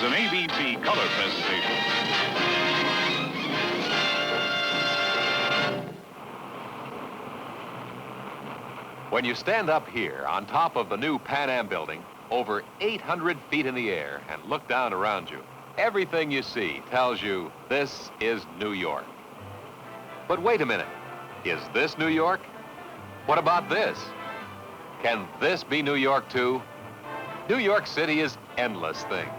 an ABC color presentation. When you stand up here on top of the new Pan Am building, over 800 feet in the air, and look down around you, everything you see tells you this is New York. But wait a minute, is this New York? What about this? Can this be New York too? New York City is endless things.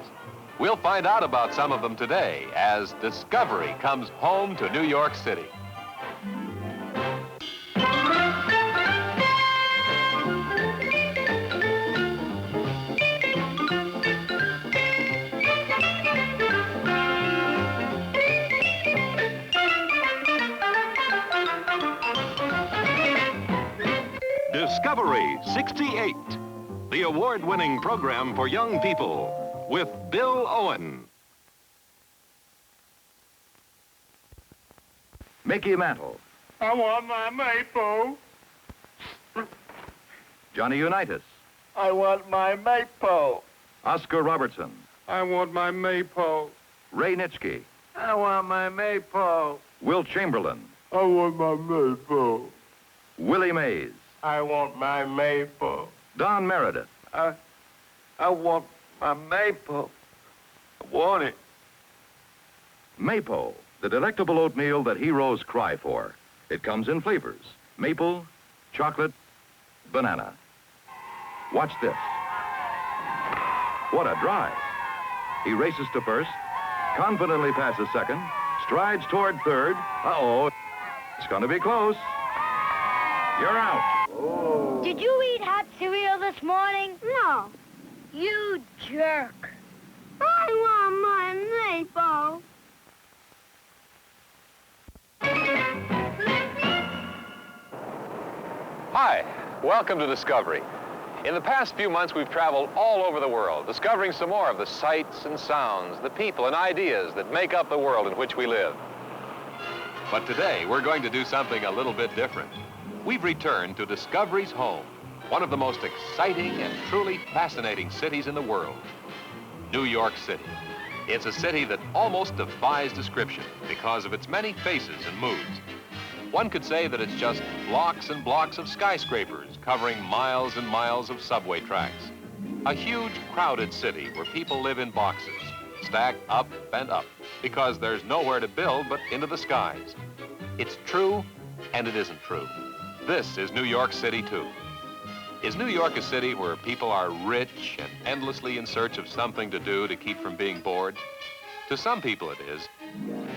We'll find out about some of them today as Discovery comes home to New York City. Discovery 68, the award-winning program for young people, with Bill Owen. Mickey Mantle. I want my maple. Johnny Unitas. I want my maple. Oscar Robertson. I want my maple. Ray Nitschke. I want my maple. Will Chamberlain. I want my maple. Willie Mays. I want my maple. Don Meredith. I want my maple. I want it. Mapo, the delectable oatmeal that heroes cry for. It comes in flavors: maple, chocolate, banana. Watch this. What a drive. He races to first, confidently passes second, strides toward third. Uh-oh, it's going to be close. You're out. Oh. Did you eat hot cereal this morning? No. You jerk. I want my maple. Hi, welcome to Discovery. In the past few months, we've traveled all over the world, discovering some more of the sights and sounds, the people and ideas that make up the world in which we live. But today, we're going to do something a little bit different. We've returned to Discovery's home, one of the most exciting and truly fascinating cities in the world, New York City. It's a city that almost defies description because of its many faces and moods. One could say that it's just blocks and blocks of skyscrapers covering miles and miles of subway tracks. A huge, crowded city where people live in boxes, stacked up and up, because there's nowhere to build but into the skies. It's true, and it isn't true. This is New York City, too. Is New York a city where people are rich and endlessly in search of something to do to keep from being bored? To some people it is,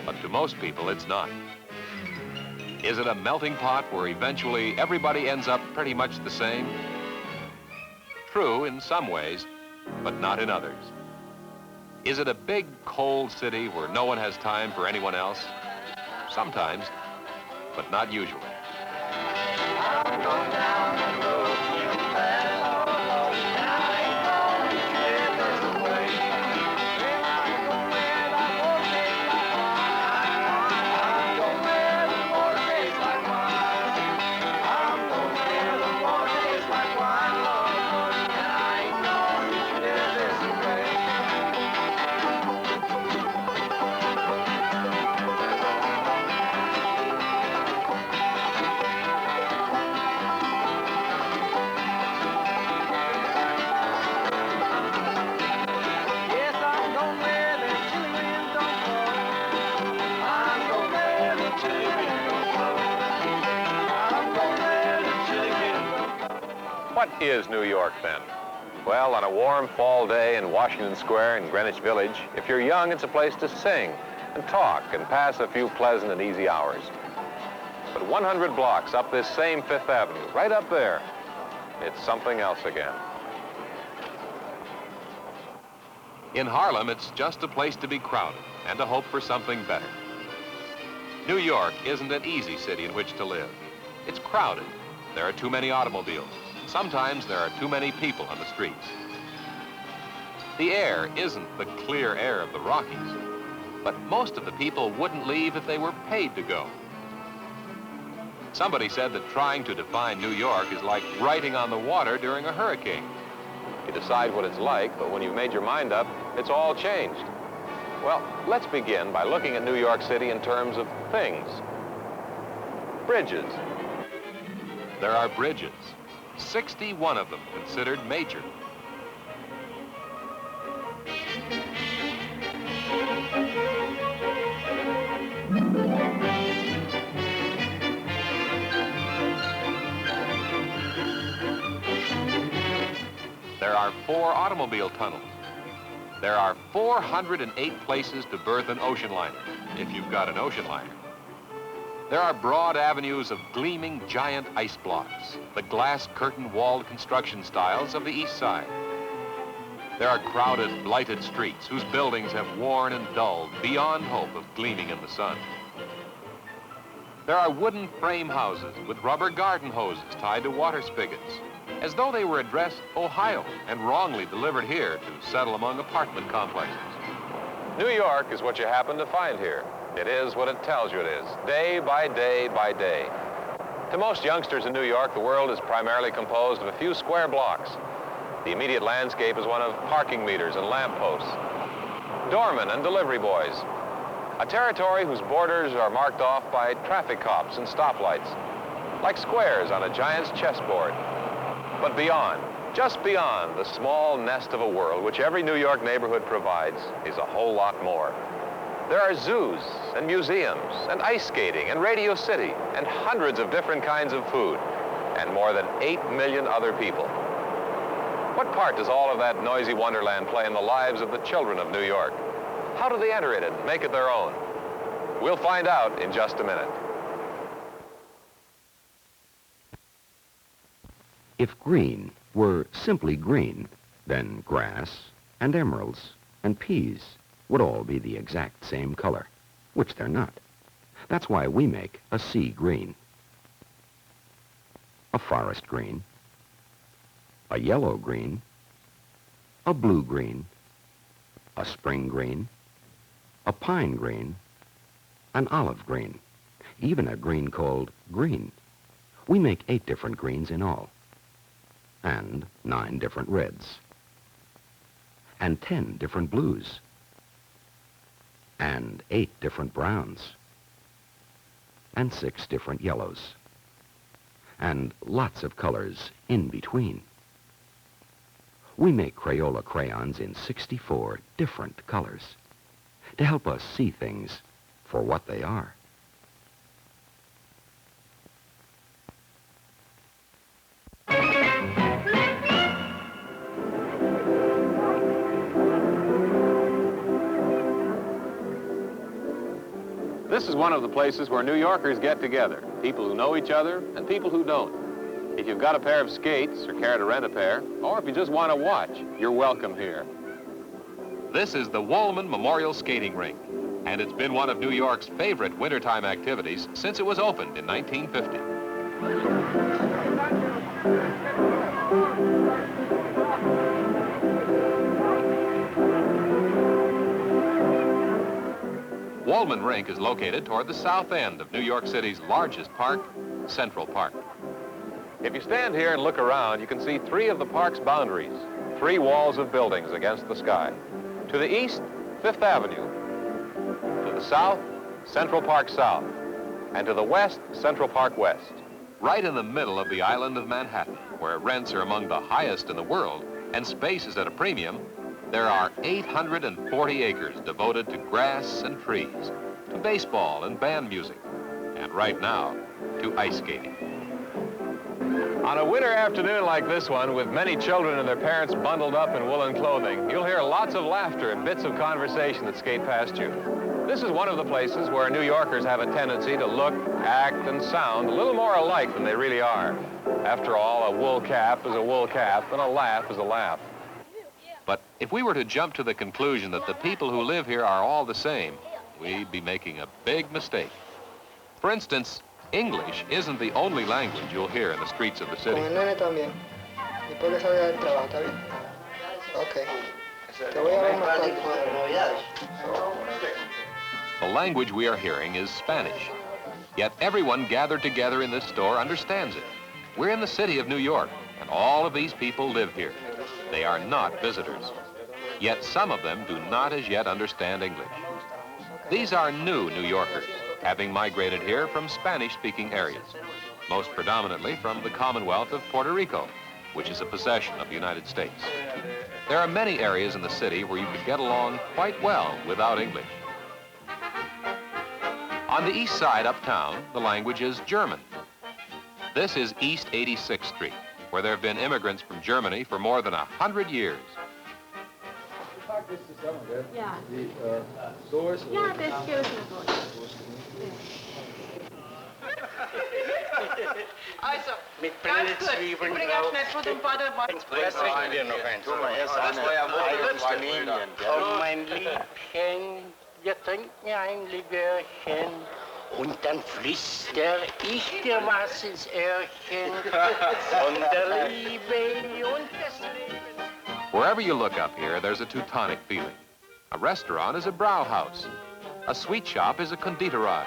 but to most people it's not. Is it a melting pot where eventually everybody ends up pretty much the same? True in some ways, but not in others. Is it a big, cold city where no one has time for anyone else? Sometimes, but not usually. What is New York, then? Well, on a warm fall day in Washington Square in Greenwich Village, if you're young, it's a place to sing and talk and pass a few pleasant and easy hours. But 100 blocks up this same Fifth Avenue, right up there, it's something else again. In Harlem, it's just a place to be crowded and to hope for something better. New York isn't an easy city in which to live. It's crowded. There are too many automobiles. Sometimes there are too many people on the streets. The air isn't the clear air of the Rockies, but most of the people wouldn't leave if they were paid to go. Somebody said that trying to define New York is like riding on the water during a hurricane. You decide what it's like, but when you've made your mind up, it's all changed. Well, let's begin by looking at New York City in terms of things. Bridges. There are bridges, 61 of them considered major. There are 4 automobile tunnels. There are 408 places to berth an ocean liner, if you've got an ocean liner. There are broad avenues of gleaming giant ice blocks, the glass curtain walled construction styles of the East Side. There are crowded, blighted streets whose buildings have worn and dulled beyond hope of gleaming in the sun. There are wooden frame houses with rubber garden hoses tied to water spigots, as though they were addressed Ohio and wrongly delivered here to settle among apartment complexes. New York is what you happen to find here. It is what it tells you it is, day by day by day. To most youngsters in New York, the world is primarily composed of a few square blocks. The immediate landscape is one of parking meters and lampposts, doormen and delivery boys, a territory whose borders are marked off by traffic cops and stoplights, like squares on a giant's chessboard. But beyond, just beyond the small nest of a world which every New York neighborhood provides is a whole lot more. There are zoos and museums and ice skating and Radio City and hundreds of different kinds of food and more than 8 million other people. What part does all of that noisy wonderland play in the lives of the children of New York? How do they enter it and make it their own? We'll find out in just a minute. If green were simply green, then grass and emeralds and peas would all be the exact same color, which they're not. That's why we make a sea green, a forest green, a yellow green, a blue green, a spring green, a pine green, an olive green, even a green called green. We make 8 different greens in all, and 9 different reds, and 10 different blues, and 8 different browns, and 6 different yellows, and lots of colors in between. We make Crayola crayons in 64 different colors to help us see things for what they are. This is one of the places where New Yorkers get together, people who know each other and people who don't. If you've got a pair of skates or care to rent a pair, or if you just want to watch, you're welcome here. This is the Woolman Memorial Skating Rink, and it's been one of New York's favorite wintertime activities since it was opened in 1950. Woolman Rink is located toward the south end of New York City's largest park, Central Park. If you stand here and look around, you can see 3 of the park's boundaries, 3 walls of buildings against the sky. To the east, 5th Avenue. To the south, Central Park South. And to the west, Central Park West. Right in the middle of the island of Manhattan, where rents are among the highest in the world and space is at a premium, there are 840 acres devoted to grass and trees, to baseball and band music, and right now, to ice skating. On a winter afternoon like this one, with many children and their parents bundled up in woolen clothing, you'll hear lots of laughter and bits of conversation that skate past you. This is one of the places where New Yorkers have a tendency to look, act, and sound a little more alike than they really are. After all, a wool cap is a wool cap, and a laugh is a laugh. But if we were to jump to the conclusion that the people who live here are all the same, we'd be making a big mistake. For instance, English isn't the only language you'll hear in the streets of the city. Con el nene también. Después que salga del trabajo, ¿está bien? Ok. Te voy a ver más tarde. The language we are hearing is Spanish. Yet everyone gathered together in this store understands it. We're in the city of New York, and all of these people live here. They are not visitors. Yet some of them do not as yet understand English. These are new New Yorkers, having migrated here from Spanish-speaking areas, most predominantly from the Commonwealth of Puerto Rico, which is a possession of the United States. There are many areas in the city where you could get along quite well without English. On the east side uptown, the language is German. This is East 86th Street, where there have been immigrants from Germany for more than 100 years. Ja. Ja, das gilt nicht. Also, mit Brennzwiebeln drauf. Erst richten wir noch eins. Das war ja wohl Armenien. Oh, mein Liebchen, wir trinken ein Likörchen. Und dann flüster ich dir was ins Öhrchen. Von der Liebe und des Lebens. Wherever you look up here, there's a Teutonic feeling. A restaurant is a brauhaus. A sweet shop is a konditorei.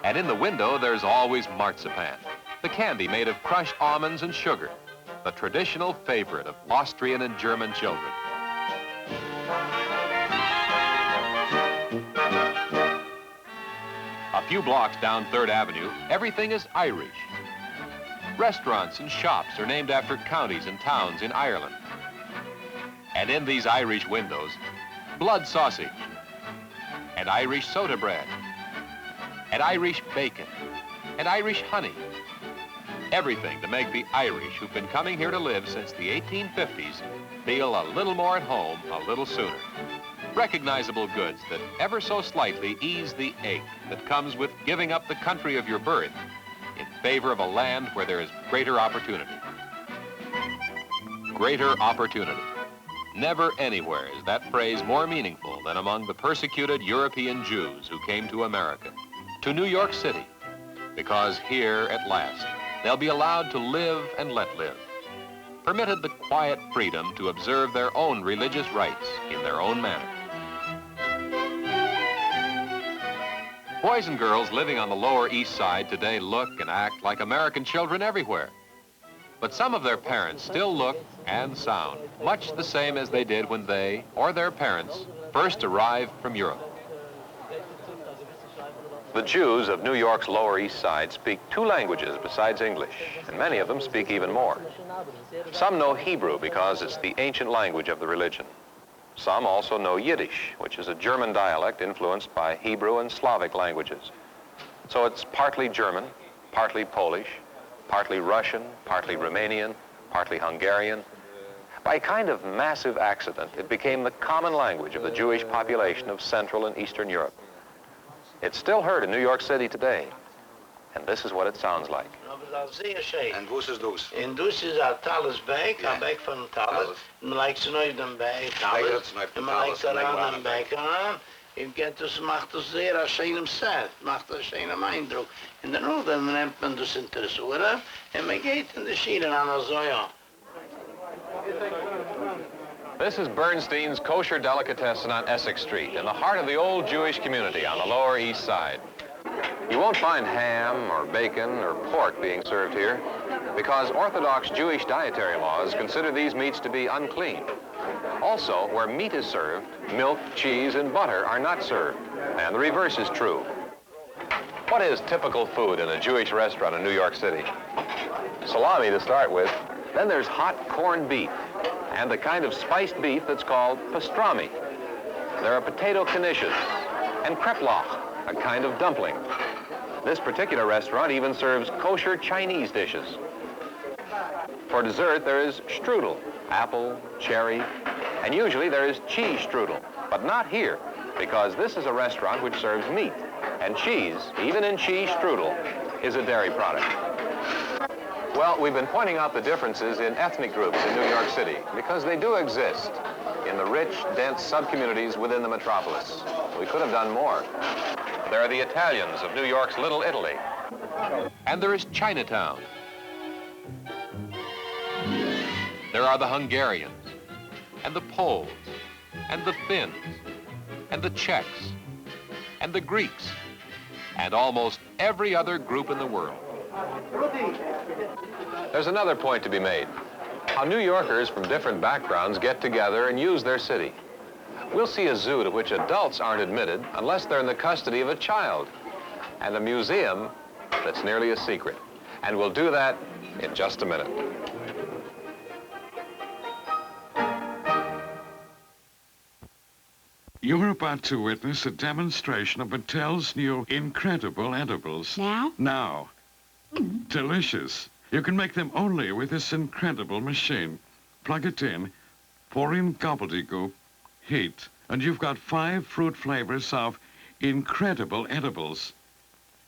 And in the window, there's always marzipan, the candy made of crushed almonds and sugar, the traditional favorite of Austrian and German children. A few blocks down 3rd Avenue, everything is Irish. Restaurants and shops are named after counties and towns in Ireland. And in these Irish windows, blood sausage, and Irish soda bread, and Irish bacon, and Irish honey. Everything to make the Irish who've been coming here to live since the 1850s feel a little more at home a little sooner. Recognizable goods that ever so slightly ease the ache that comes with giving up the country of your birth in favor of a land where there is greater opportunity. Greater opportunity. Never anywhere is that phrase more meaningful than among the persecuted European Jews who came to America, to New York City, because here at last they'll be allowed to live and let live, permitted the quiet freedom to observe their own religious rites in their own manner. Boys and girls living on the Lower East Side today look and act like American children everywhere. But some of their parents still look and sound much the same as they did when they, or their parents, first arrived from Europe. The Jews of New York's Lower East Side speak 2 languages besides English, and many of them speak even more. Some know Hebrew because it's the ancient language of the religion. Some also know Yiddish, which is a German dialect influenced by Hebrew and Slavic languages. So it's partly German, partly Polish, partly Russian, partly Romanian, partly Hungarian. By a kind of massive accident, it became the common language of the Jewish population of Central and Eastern Europe. It's still heard in New York City today, and this is what it sounds like. En wo is het dus? En dus is dat Talles Beek, een beek van Talles. Men lijkt ze nooit een beek, Talles. En men lijkt er aan een beek aan. En dus macht het zeer een schöne set, macht een schöne eindruk. En dan neemt men dus interesse af en men gaat in de schienen aan zo ja. This is Bernstein's Kosher Delicatessen on Essex Street, in the heart of the old Jewish community on the Lower East Side. You won't find ham or bacon or pork being served here because Orthodox Jewish dietary laws consider these meats to be unclean. Also, where meat is served, milk, cheese, and butter are not served, and the reverse is true. What is typical food in a Jewish restaurant in New York City? Salami to start with. Then there's hot corned beef and the kind of spiced beef that's called pastrami. There are potato knishes and kreplach, a kind of dumpling. This particular restaurant even serves kosher Chinese dishes. For dessert, there is strudel, apple, cherry, and usually there is cheese strudel, but not here, because this is a restaurant which serves meat, and cheese, even in cheese strudel, is a dairy product. Well, we've been pointing out the differences in ethnic groups in New York City, because they do exist in the rich, dense subcommunities within the metropolis. We could have done more. There are the Italians of New York's Little Italy. And there is Chinatown. There are the Hungarians, and the Poles, and the Finns, and the Czechs, and the Greeks, and almost every other group in the world. There's another point to be made. how New Yorkers from different backgrounds get together and use their city. We'll see a zoo to which adults aren't admitted unless they're in the custody of a child, and a museum that's nearly a secret. And we'll do that in just a minute. You're about to witness a demonstration of Mattel's new incredible edibles. Now? Now. Delicious. You can make them only with this incredible machine. Plug it in, pour in gobbledygook, heat, and you've got 5 fruit flavors of incredible edibles.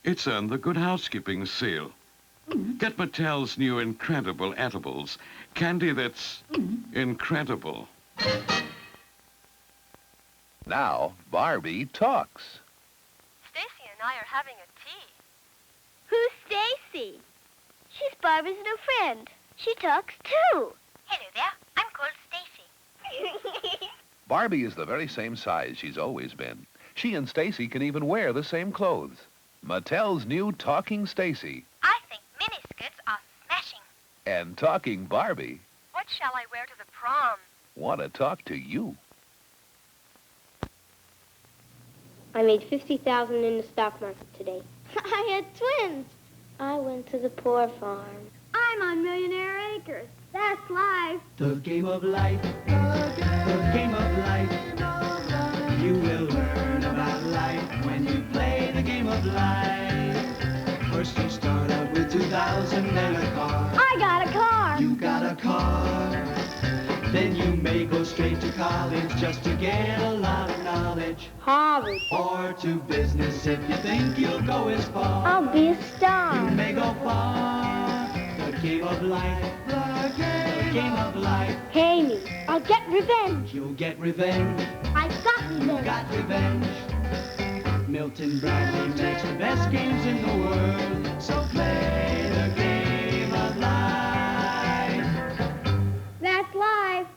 It's earned the Good Housekeeping seal. Get Mattel's new incredible edibles. Candy that's incredible. Now, Barbie talks. Stacy and I are having a tea. Who's Stacy? She's Barbie's new friend. She talks too. Hello there. I'm called Stacy. Barbie is the very same size she's always been. She and Stacy can even wear the same clothes. Mattel's new Talking Stacy I think miniskirts are smashing. and Talking Barbie What shall I wear to the prom? want to talk to you. I made $50,000 in the stock market today. I had twins. I went to the poor farm. I'm on Millionaire Acres. That's life. The game of life, the game of life. You will learn about life when you play the game of life. First you start out with 2,000 and a car. I got a car. You got a car. Then you may go straight to college just to get a lot of knowledge. Harvard. Or to business if you think you'll go as far. I'll be a star. You may go far. The game of life. The game of life. Pay me. I'll get revenge. You'll get revenge. I got revenge. Got revenge. Milton Bradley makes the best games in the world. So play the game of life. That's life.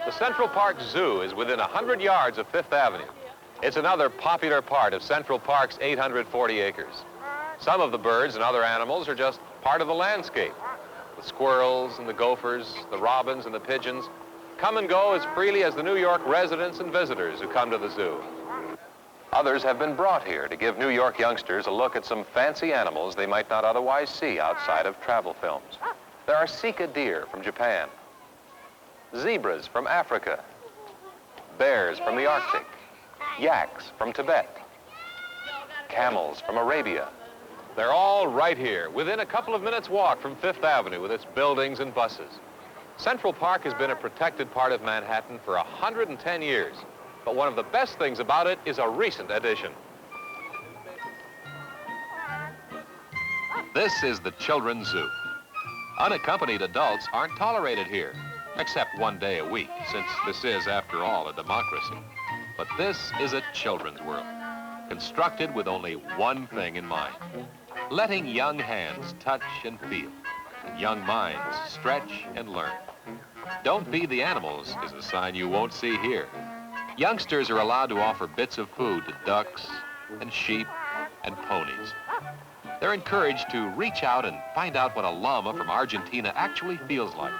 The Central Park Zoo is within 100 yards of Fifth Avenue. It's another popular part of Central Park's 840 acres. Some of the birds and other animals are just part of the landscape. The squirrels and the gophers, the robins and the pigeons come and go as freely as the New York residents and visitors who come to the zoo. Others have been brought here to give New York youngsters a look at some fancy animals they might not otherwise see outside of travel films. There are Sika deer from Japan, zebras from Africa, bears from the Arctic, yaks from Tibet, camels from Arabia. They're all right here, within a couple of minutes' walk from Fifth Avenue with its buildings and buses. Central Park has been a protected part of Manhattan for 110 years, but one of the best things about it is a recent addition. This is the Children's Zoo. Unaccompanied adults aren't tolerated here, except one day a week, since this is, after all, a democracy. But this is a children's world, constructed with only one thing in mind: letting young hands touch and feel, and young minds stretch and learn. Don't feed the animals is a sign you won't see here. Youngsters are allowed to offer bits of food to ducks and sheep and ponies. They're encouraged to reach out and find out what a llama from Argentina actually feels like,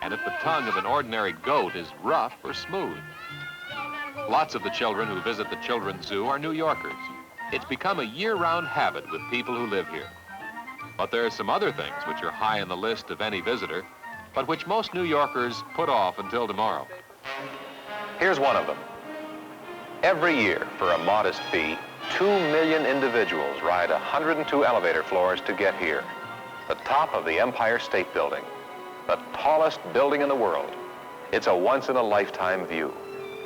and if the tongue of an ordinary goat is rough or smooth. Lots of the children who visit the Children's Zoo are New Yorkers. It's become a year-round habit with people who live here. But there are some other things which are high on the list of any visitor, but which most New Yorkers put off until tomorrow. Here's one of them. Every year, for a modest fee, 2 million individuals ride 102 elevator floors to get here. The top of the Empire State Building, the tallest building in the world. It's a once-in-a-lifetime view.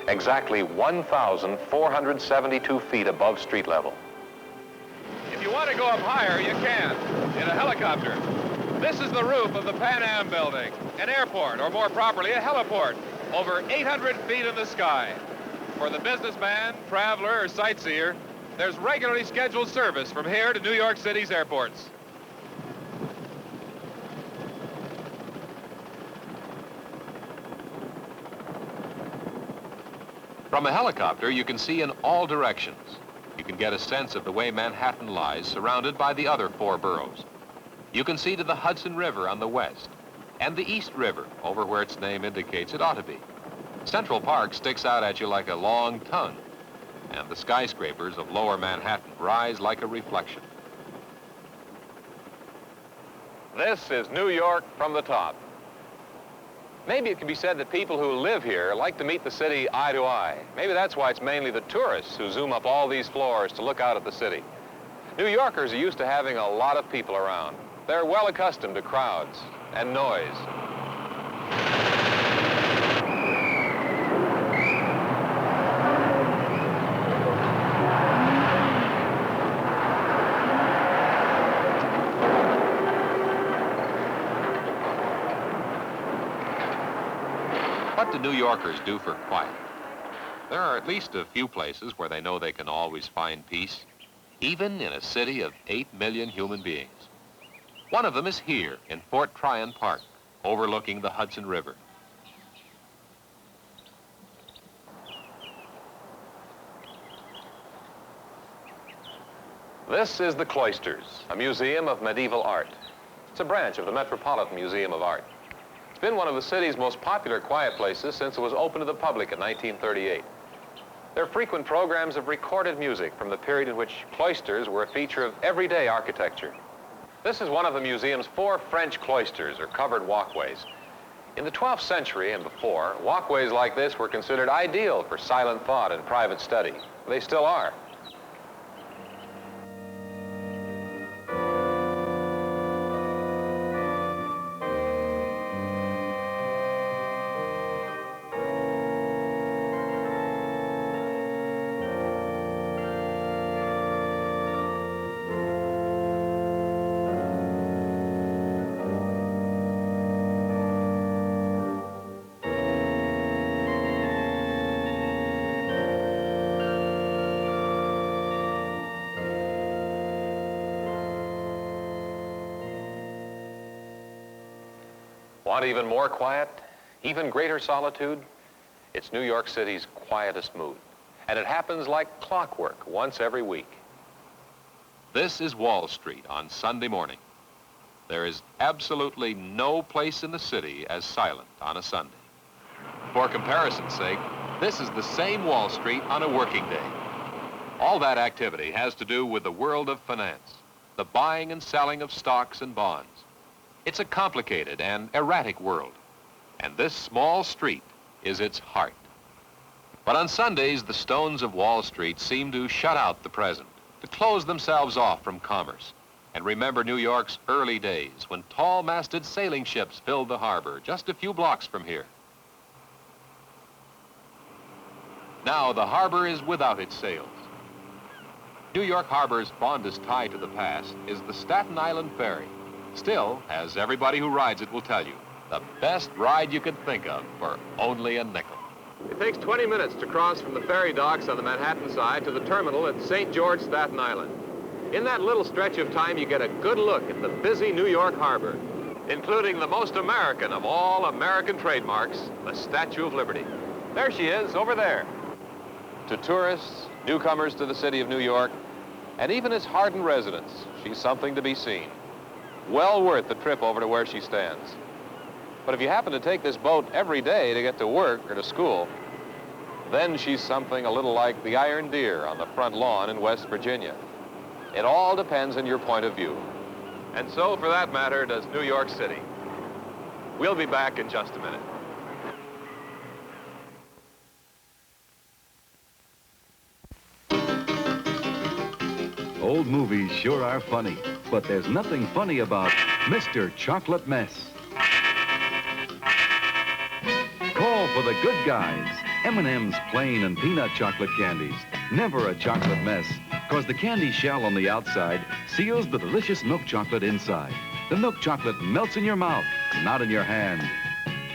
Exactly 1,472 feet above street level. If you want to go up higher, you can, in a helicopter. This is the roof of the Pan Am building, an airport, or more properly, a heliport, over 800 feet in the sky. For the businessman, traveler, or sightseer, there's regularly scheduled service from here to New York City's airports. From a helicopter, you can see in all directions. you can get a sense of the way Manhattan lies surrounded by the other 4 boroughs. You can see to the Hudson River on the west and the East River over where its name indicates it ought to be. Central Park sticks out at you like a long tongue, and the skyscrapers of lower Manhattan rise like a reflection. This is New York from the top. Maybe it can be said that people who live here like to meet the city eye to eye. Maybe that's why it's mainly the tourists who zoom up all these floors to look out at the city. New Yorkers are used to having a lot of people around. They're well accustomed to crowds and noise. What do New Yorkers do for quiet? There are at least a few places where they know they can always find peace, even in a city of 8 million human beings. One of them is here in Fort Tryon Park, overlooking the Hudson River. This is the Cloisters, a museum of medieval art. It's a branch of the Metropolitan Museum of Art. It's been one of the city's most popular quiet places since it was opened to the public in 1938. There are frequent programs of recorded music from the period in which cloisters were a feature of everyday architecture. This is one of the museum's 4 French cloisters, or covered walkways. In the 12th century and before, walkways like this were considered ideal for silent thought and private study. They still are. Want even more quiet? Even greater solitude? It's New York City's quietest mood. And it happens like clockwork once every week. This is Wall Street on Sunday morning. There is absolutely no place in the city as silent on a Sunday. For comparison's sake, this is the same Wall Street on a working day. All that activity has to do with the world of finance, the buying and selling of stocks and bonds. It's a complicated and erratic world, and this small street is its heart. But on Sundays, the stones of Wall Street seem to shut out the present, to close themselves off from commerce, and remember New York's early days when tall-masted sailing ships filled the harbor just a few blocks from here. Now the harbor is without its sails. New York Harbor's fondest tie to the past is the Staten Island Ferry. Still, as everybody who rides it will tell you, the best ride you could think of for only a nickel. It takes 20 minutes to cross from the ferry docks on the Manhattan side to the terminal at St. George, Staten Island. In that little stretch of time, you get a good look at the busy New York Harbor, including the most American of all American trademarks, the Statue of Liberty. There she is, over there. To tourists, newcomers to the city of New York, and even its hardened residents, she's something to be seen. Well worth the trip over to where she stands. But if you happen to take this boat every day to get to work or to school, then she's something a little like the iron deer on the front lawn in West Virginia. It all depends on your point of view. And so, for that matter, does New York City. We'll be back in just a minute. Old movies sure are funny, but there's nothing funny about Mr. Chocolate Mess. Call for the good guys. M&M's plain and peanut chocolate candies. Never a chocolate mess, because the candy shell on the outside seals the delicious milk chocolate inside. The milk chocolate melts in your mouth, not in your hand.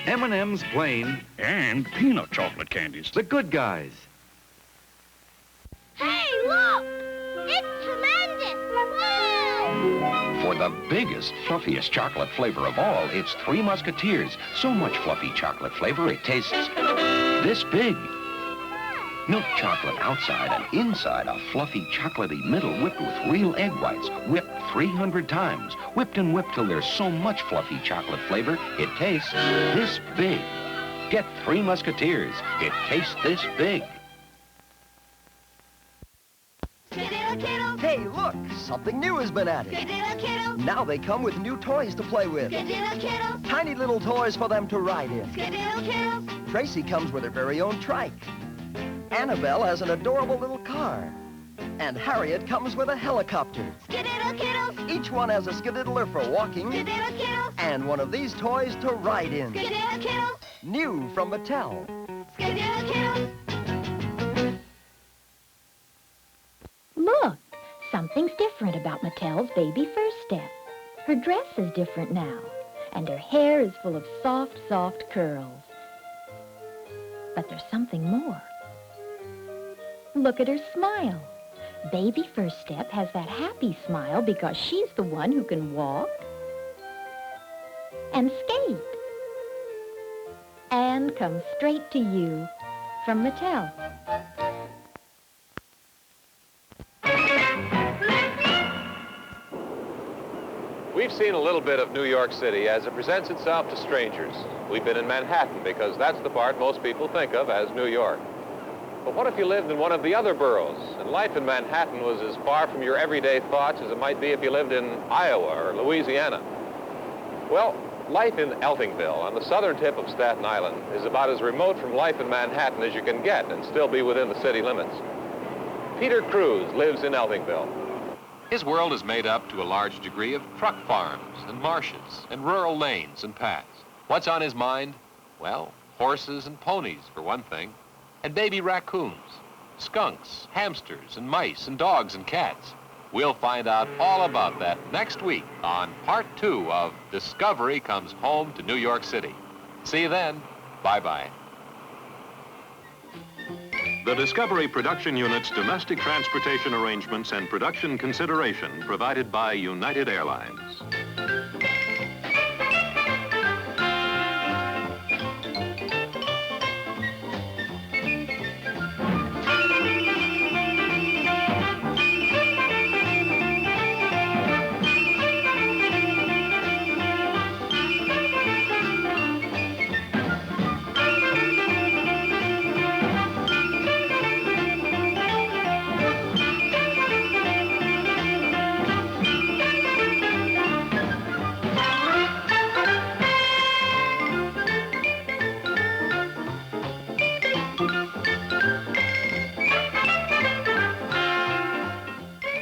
M&M's plain and peanut chocolate candies. The good guys. Hey, look! It's tremendous! Wow! For the biggest, fluffiest chocolate flavor of all, it's Three Musketeers. So much fluffy chocolate flavor, it tastes this big. Milk chocolate outside and inside a fluffy chocolatey middle whipped with real egg whites, whipped 300 times. Whipped and whipped till there's so much fluffy chocolate flavor, it tastes this big. Get 3 Musketeers. It tastes this big. Hey, look! Something new has been added. Now they come with new toys to play with. Tiny little toys for them to ride in. Tracy comes with her very own trike. Annabelle has an adorable little car. And Harriet comes with a helicopter. Each one has a skididdler for walking. And one of these toys to ride in. New from Mattel. Look, something's different about Mattel's Baby First Step. Her dress is different now, and her hair is full of soft, soft curls. But there's something more. Look at her smile. Baby First Step has that happy smile because she's the one who can walk and skate and come straight to you from Mattel. We've seen a little bit of New York City as it presents itself to strangers. We've been in Manhattan because that's the part most people think of as New York. But what if you lived in one of the other boroughs and life in Manhattan was as far from your everyday thoughts as it might be if you lived in Iowa or Louisiana? Well, life in Eltingville on the southern tip of Staten Island is about as remote from life in Manhattan as you can get and still be within the city limits. Peter Cruz lives in Eltingville. His world is made up to a large degree of truck farms and marshes and rural lanes and paths. What's on his mind? Well, horses and ponies, for one thing, and baby raccoons, skunks, hamsters, and mice, and dogs and cats. We'll find out all about that next week on Part 2 of Discovery Comes Home to New York City. See you then. Bye-bye. The Discovery Production Unit's domestic transportation arrangements and production consideration provided by United Airlines.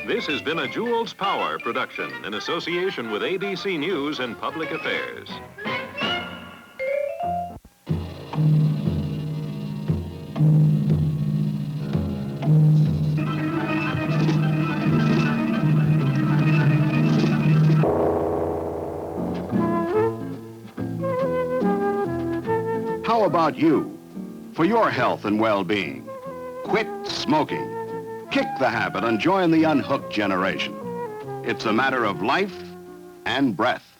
This has been a Jules Power production in association with ABC News and Public Affairs. How about you? For your health and well-being, quit smoking. Kick the habit and join the unhooked generation. It's a matter of life and breath.